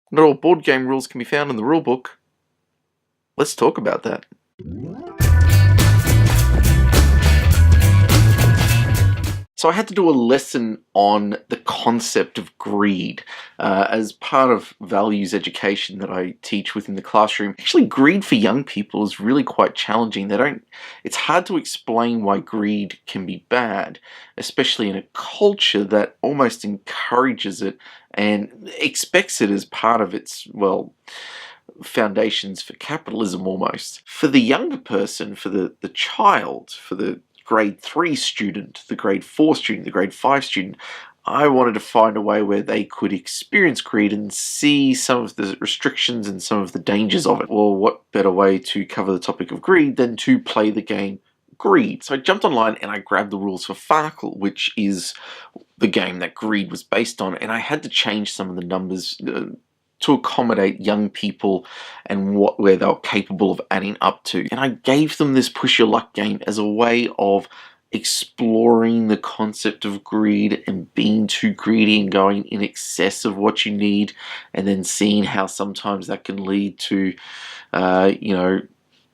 Not all board game rules can be found in the rulebook. Let's talk about that. So I had to do a lesson on the concept of greed as part of values education that I teach within the classroom. Actually, greed for young people is really quite challenging. It's hard to explain why greed can be bad, especially in a culture that almost encourages it and expects it as part of its, well, foundations for capitalism almost. For the younger person, for the child, for the grade 3 student, the grade 4 student, the grade 5 student, I wanted to find a way where they could experience greed and see some of the restrictions and some of the dangers of it. Well, what better way to cover the topic of greed than to play the game Greed? So I jumped online and I grabbed the rules for Farkle, which is the game that Greed was based on, and I had to change some of the numbers to accommodate young people and where they were capable of adding up to. And I gave them this push your luck game as a way of exploring the concept of greed and being too greedy and going in excess of what you need, and then seeing how sometimes that can lead to,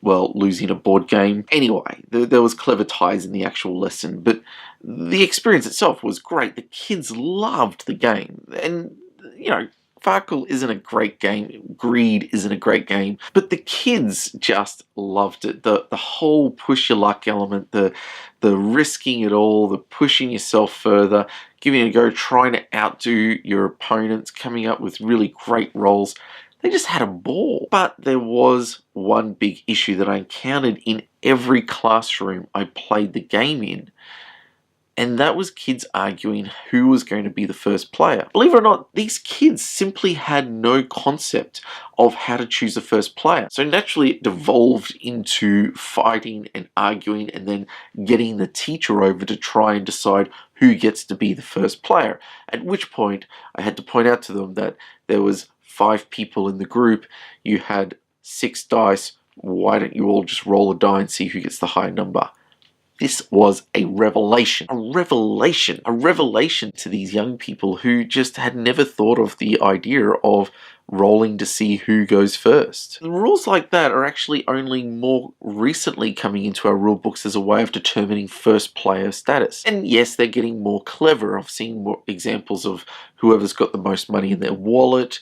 losing a board game. Anyway, there was clever ties in the actual lesson, but the experience itself was great. The kids loved the game, and Farkle isn't a great game, Greed isn't a great game, but the kids just loved it. The whole push your luck element, the risking it all, the pushing yourself further, giving it a go, trying to outdo your opponents, coming up with really great rolls. They just had a ball. But there was one big issue that I encountered in every classroom I played the game in, and that was kids arguing who was going to be the first player. Believe it or not, these kids simply had no concept of how to choose the first player. So naturally it devolved into fighting and arguing and then getting the teacher over to try and decide who gets to be the first player. At which point I had to point out to them that there was 5 people in the group, you had 6 dice, why don't you all just roll a die and see who gets the higher number? This was a revelation to these young people who just had never thought of the idea of rolling to see who goes first. And rules like that are actually only more recently coming into our rule books as a way of determining first player status. And yes, they're getting more clever. I've seen more examples of whoever's got the most money in their wallet,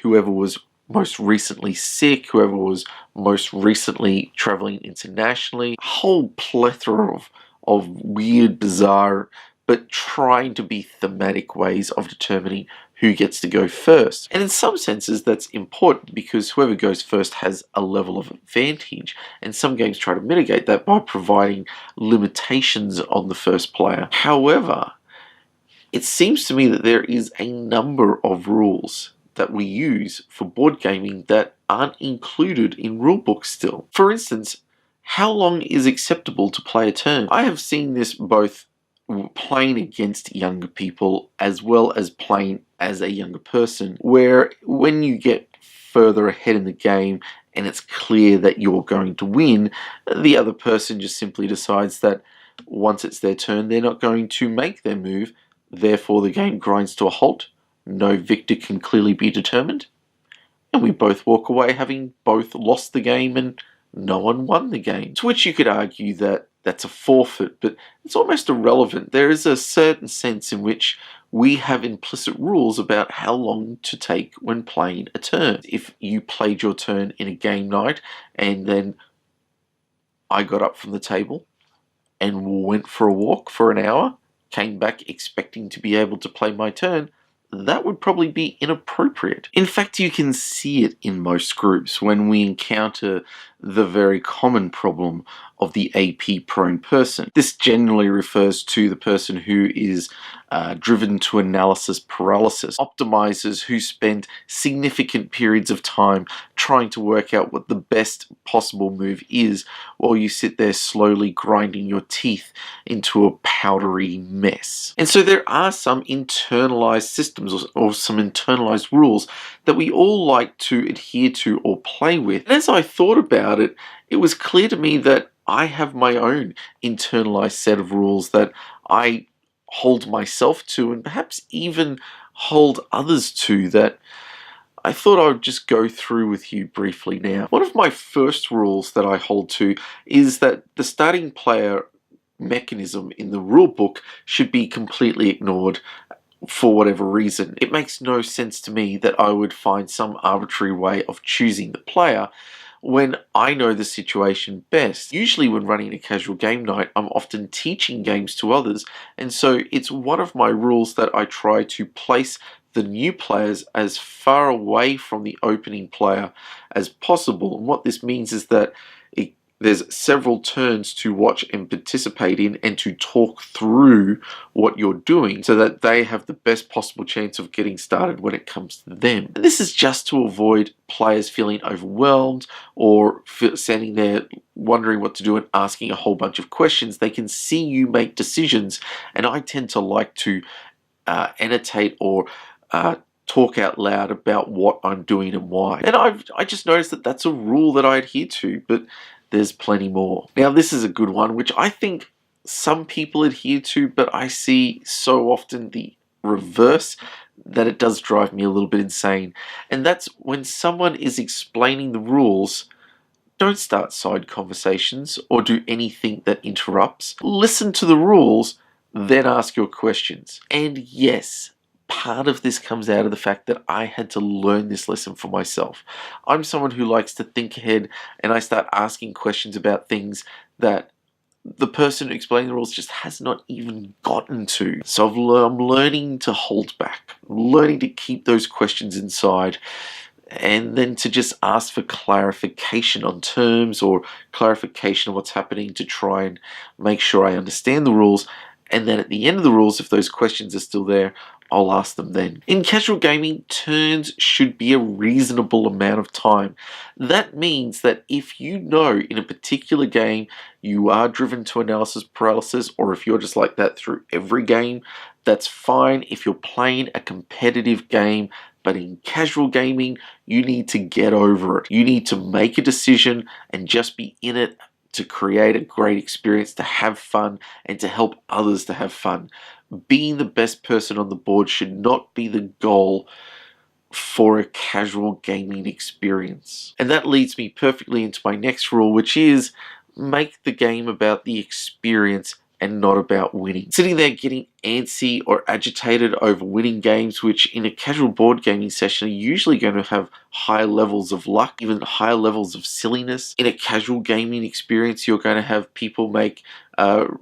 whoever was most recently sick, whoever was most recently traveling internationally. A whole plethora of weird, bizarre, but trying to be thematic ways of determining who gets to go first. And in some senses that's important because whoever goes first has a level of advantage, and some games try to mitigate that by providing limitations on the first player. However, it seems to me that there is a number of rules that we use for board gaming that aren't included in rulebooks still. For instance, how long is acceptable to play a turn? I have seen this both playing against younger people as well as playing as a younger person, where when you get further ahead in the game and it's clear that you're going to win, the other person just simply decides that once it's their turn, they're not going to make their move, therefore the game grinds to a halt. No victor can clearly be determined, and we both walk away having both lost the game and no one won the game. To which you could argue that that's a forfeit, but it's almost irrelevant. There is a certain sense in which we have implicit rules about how long to take when playing a turn. If you played your turn in a game night and then I got up from the table and went for a walk for an hour, came back expecting to be able to play my turn, that would probably be inappropriate. In fact, you can see it in most groups when we encounter the very common problem of the AP-prone person. This generally refers to the person who is driven to analysis paralysis, optimizers who spend significant periods of time trying to work out what the best possible move is while you sit there slowly grinding your teeth into a powdery mess. And so there are some internalized systems or some internalized rules that we all like to adhere to or play with. And as I thought about it, it was clear to me that I have my own internalized set of rules that I hold myself to and perhaps even hold others to, that I thought I would just go through with you briefly now. One of my first rules that I hold to is that the starting player mechanism in the rulebook should be completely ignored for whatever reason. It makes no sense to me that I would find some arbitrary way of choosing the player when I know the situation best. Usually when running a casual game night, I'm often teaching games to others, and so it's one of my rules that I try to place the new players as far away from the opening player as possible. And what this means is that there's several turns to watch and participate in and to talk through what you're doing so that they have the best possible chance of getting started when it comes to them. And this is just to avoid players feeling overwhelmed or standing there wondering what to do and asking a whole bunch of questions. They can see you make decisions, and I tend to like to annotate or talk out loud about what I'm doing and why. And I just noticed that that's a rule that I adhere to, but there's plenty more. Now, this is a good one, which I think some people adhere to, but I see so often the reverse that it does drive me a little bit insane. And that's when someone is explaining the rules, don't start side conversations or do anything that interrupts. Listen to the rules, then ask your questions. And yes, part of this comes out of the fact that I had to learn this lesson for myself. I'm someone who likes to think ahead, and I start asking questions about things that the person explaining the rules just has not even gotten to. So I'm learning to hold back. I'm learning to keep those questions inside, and then to just ask for clarification on terms or clarification on what's happening to try and make sure I understand the rules. And then at the end of the rules, if those questions are still there, I'll ask them then. In casual gaming, turns should be a reasonable amount of time. That means that if you know in a particular game you are driven to analysis paralysis, or if you're just like that through every game, that's fine if you're playing a competitive game. But in casual gaming, you need to get over it. You need to make a decision and just be in it to create a great experience, to have fun, and to help others to have fun. Being the best person on the board should not be the goal for a casual gaming experience. And that leads me perfectly into my next rule, which is make the game about the experience and not about winning. Sitting there getting antsy or agitated over winning games, which in a casual board gaming session are usually going to have high levels of luck, even higher levels of silliness. In a casual gaming experience, you're going to have people make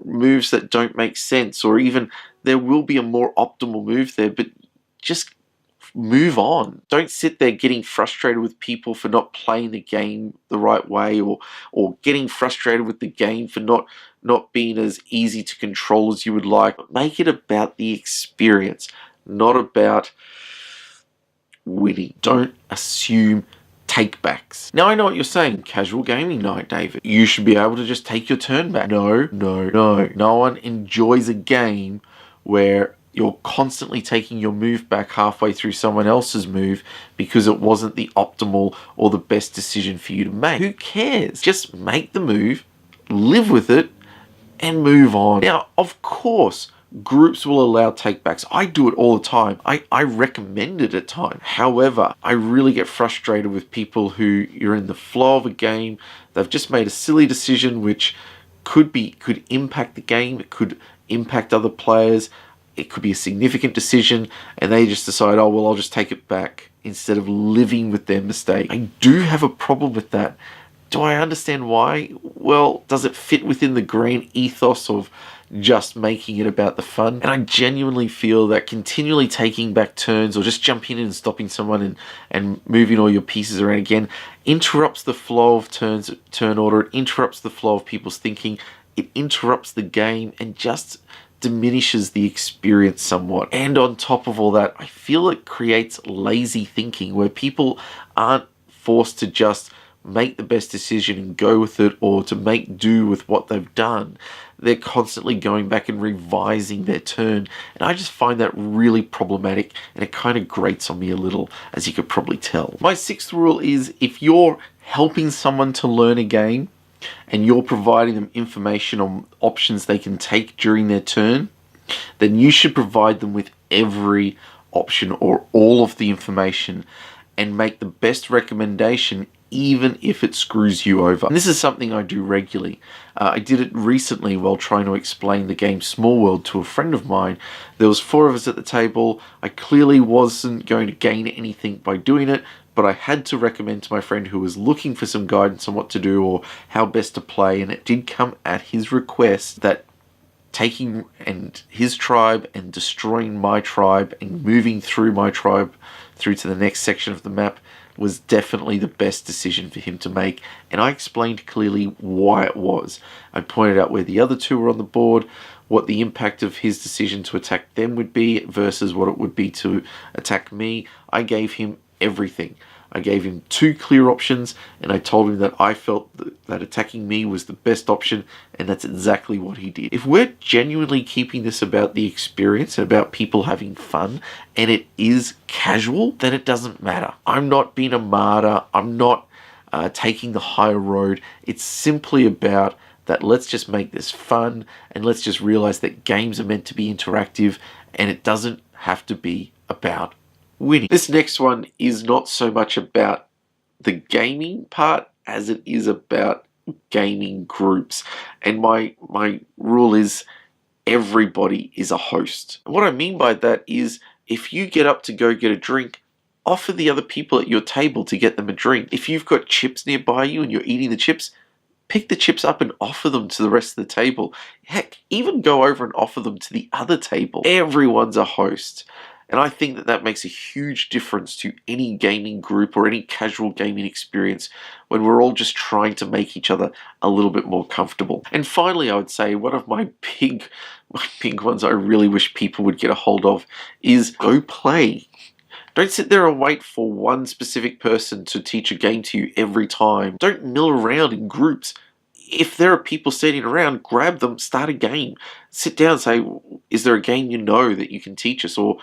moves that don't make sense, or even there will be a more optimal move there, but just move on. Don't sit there getting frustrated with people for not playing the game the right way, or getting frustrated with the game for not being as easy to control as you would like. Make it about the experience, not about winning. Don't assume takebacks. Now I know what you're saying, casual gaming night, David. You should be able to just take your turn back. No. No one enjoys a game where you're constantly taking your move back halfway through someone else's move because it wasn't the optimal or the best decision for you to make. Who cares? Just make the move, live with it, and move on. Now, of course, groups will allow takebacks. I do it all the time. I recommend it at times. However, I really get frustrated with people who you're in the flow of a game, they've just made a silly decision which could impact the game, it could impact other players, it could be a significant decision, and they just decide, oh, well, I'll just take it back instead of living with their mistake. I do have a problem with that. Do I understand why? Well, does it fit within the grand ethos of just making it about the fun? And I genuinely feel that continually taking back turns or just jumping in and stopping someone and moving all your pieces around again interrupts the flow of turn order. It interrupts the flow of people's thinking. It interrupts the game and just diminishes the experience somewhat. And on top of all that, I feel it creates lazy thinking where people aren't forced to just make the best decision and go with it, or to make do with what they've done. They're constantly going back and revising their turn, and I just find that really problematic, and it kind of grates on me a little, as you could probably tell. My sixth rule is, if you're helping someone to learn a game and you're providing them information on options they can take during their turn, then you should provide them with every option or all of the information. and make the best recommendation even if it screws you over. And this is something I do regularly. I did it recently while trying to explain the game Small World to a friend of mine. There was 4 of us at the table. I clearly wasn't going to gain anything by doing it, but I had to recommend to my friend who was looking for some guidance on what to do or how best to play, and it did come at his request that taking and his tribe and destroying my tribe and moving through my tribe through to the next section of the map was definitely the best decision for him to make, and I explained clearly why it was. I pointed out where the other 2 were on the board, what the impact of his decision to attack them would be versus what it would be to attack me. I gave him everything. I gave him 2 clear options, and I told him that I felt that attacking me was the best option, and that's exactly what he did. If we're genuinely keeping this about the experience, about people having fun, and it is casual, then it doesn't matter. I'm not being a martyr. I'm not taking the higher road. It's simply about that let's just make this fun, and let's just realize that games are meant to be interactive, and it doesn't have to be about winning. This next one is not so much about the gaming part as it is about gaming groups. And my rule is everybody is a host. And what I mean by that is if you get up to go get a drink, offer the other people at your table to get them a drink. If you've got chips nearby you and you're eating the chips, pick the chips up and offer them to the rest of the table. Heck, even go over and offer them to the other table. Everyone's a host. And I think that that makes a huge difference to any gaming group or any casual gaming experience when we're all just trying to make each other a little bit more comfortable. And finally, I would say one of my big ones I really wish people would get a hold of is go play. Don't sit there and wait for one specific person to teach a game to you every time. Don't mill around in groups. If there are people sitting around, grab them, start a game. Sit down and say, is there a game you know that you can teach us? Or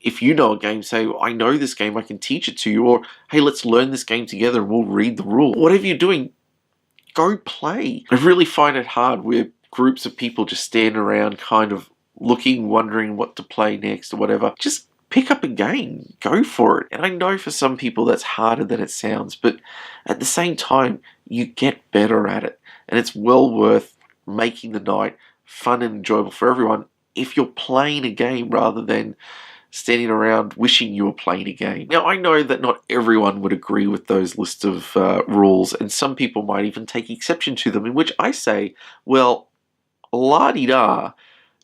if you know a game, say, I know this game, I can teach it to you. Or, hey, let's learn this game together and we'll read the rules. Whatever you're doing, go play. I really find it hard where groups of people just stand around kind of looking, wondering what to play next or whatever. Just pick up a game. Go for it. And I know for some people that's harder than it sounds, but at the same time, you get better at it. And it's well worth making the night fun and enjoyable for everyone if you're playing a game rather than standing around wishing you were playing a game. Now, I know that not everyone would agree with those list of rules, and some people might even take exception to them, in which I say, well, la-di-da,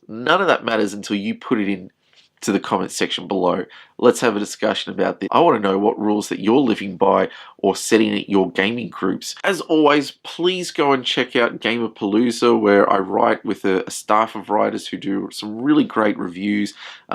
none of that matters until you put it in to the comment section below. Let's have a discussion about this. I want to know what rules that you're living by or setting at your gaming groups. As always, please go and check out Gamerpalooza, where I write with a staff of writers who do some really great reviews,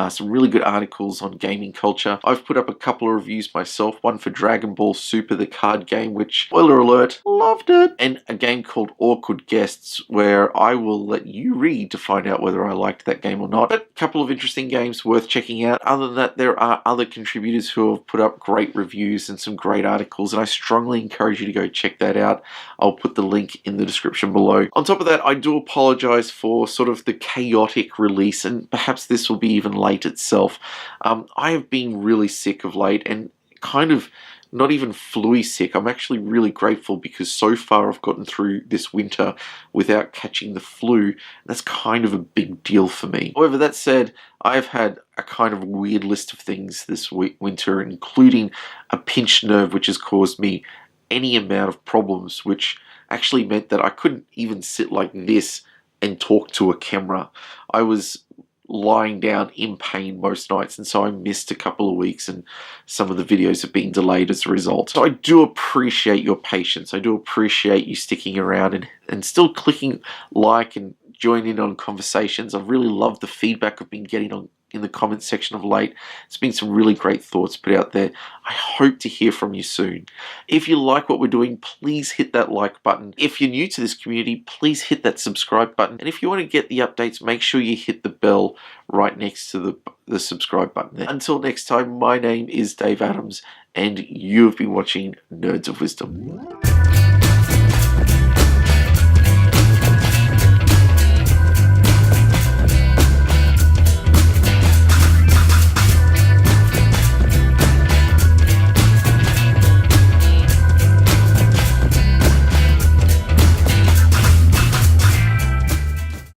some really good articles on gaming culture. I've put up a couple of reviews myself, one for Dragon Ball Super, the card game, which, spoiler alert, loved it, and a game called Awkward Guests, where I will let you read to find out whether I liked that game or not. But a couple of interesting games worth checking out. Other than that, there are other contributors who have put up great reviews and some great articles, and I strongly encourage you to go check that out. I'll put the link in the description below. On top of that, I do apologize for sort of the chaotic release, and perhaps this will be even late itself. I have been really sick of late, and kind of not even flu sick. I'm actually really grateful because so far I've gotten through this winter without catching the flu. That's kind of a big deal for me. However, that said, I've had a kind of weird list of things this winter, including a pinched nerve, which has caused me any amount of problems, which actually meant that I couldn't even sit like this and talk to a camera. I was lying down in pain most nights, and so I missed a couple of weeks, and some of the videos have been delayed as a result. So I do appreciate your patience. I do appreciate you sticking around and still clicking like and joining in on conversations. I've really loved the feedback I've been getting in the comment section of late. It's been some really great thoughts put out there. I hope to hear from you soon. If you like what we're doing, please hit that like button. If you're new to this community, please hit that subscribe button. And if you want to get the updates, make sure you hit the bell right next to the subscribe button there. Until next time, my name is Dave Adams, and you have been watching Nerds of Wisdom.